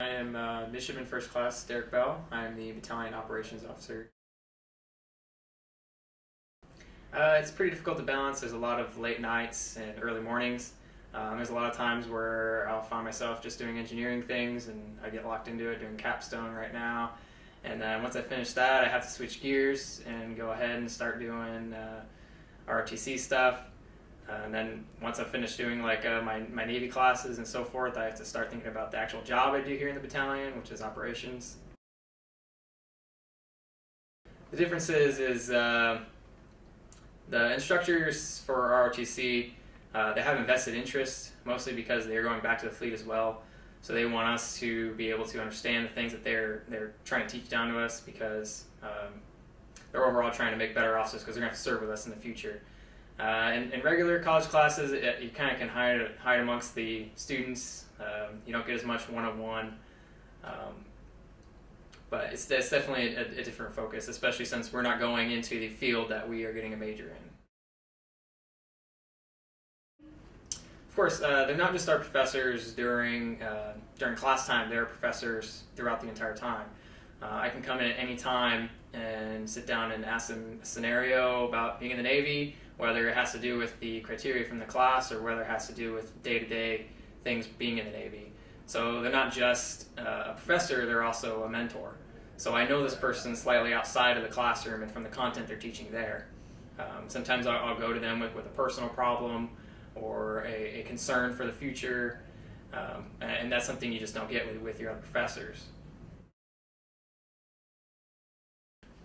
I am Midshipman First Class Derek Bell. I am the Battalion Operations Officer. It's pretty difficult to balance. There's a lot of late nights and early mornings. There's a lot of times where I'll find myself just doing engineering things and I get locked into it, doing capstone right now. And then once I finish that, I have to switch gears and go ahead and start doing ROTC stuff. And then once I finish doing my Navy classes and so forth, I have to start thinking about the actual job I do here in the battalion, which is operations. The difference is the instructors for ROTC, they have invested interest, mostly because they're going back to the fleet as well. So they want us to be able to understand the things that they're trying to teach down to us, because they're overall trying to make better officers, because they're going to have to serve with us in the future. In regular college classes, you kind of can hide amongst the students. You don't get as much one-on-one, but it's definitely a different focus, especially since we're not going into the field that we are getting a major in. Of course, they're not just our professors during class time. They're professors throughout the entire time. I can come in at any time and sit down and ask them a scenario about being in the Navy, whether it has to do with the criteria from the class or whether it has to do with day-to-day things being in the Navy. So they're not just a professor, they're also a mentor. So I know this person slightly outside of the classroom and from the content they're teaching there. Sometimes I'll go to them with a personal problem or a concern for the future, and that's something you just don't get with your other professors.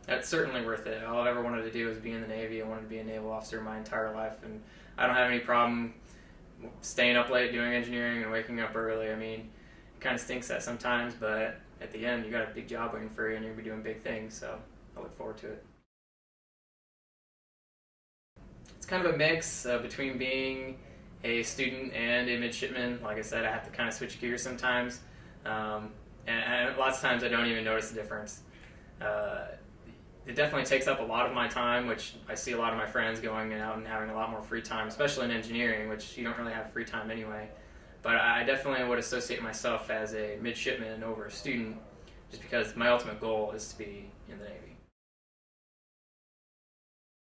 That's certainly worth it. All I've ever wanted to do is be in the Navy. I wanted to be a naval officer my entire life, and I don't have any problem staying up late doing engineering and waking up early. I mean, it kind of stinks that sometimes, but at the end, you got a big job waiting for you, and you're going to be doing big things, so I look forward to it. It's kind of a mix between being a student and a midshipman. Like I said, I have to kind of switch gears sometimes, and lots of times I don't even notice the difference. It definitely takes up a lot of my time, which I see a lot of my friends going out and having a lot more free time, especially in engineering, which you don't really have free time anyway. But I definitely would associate myself as a midshipman over a student, just because my ultimate goal is to be in the Navy.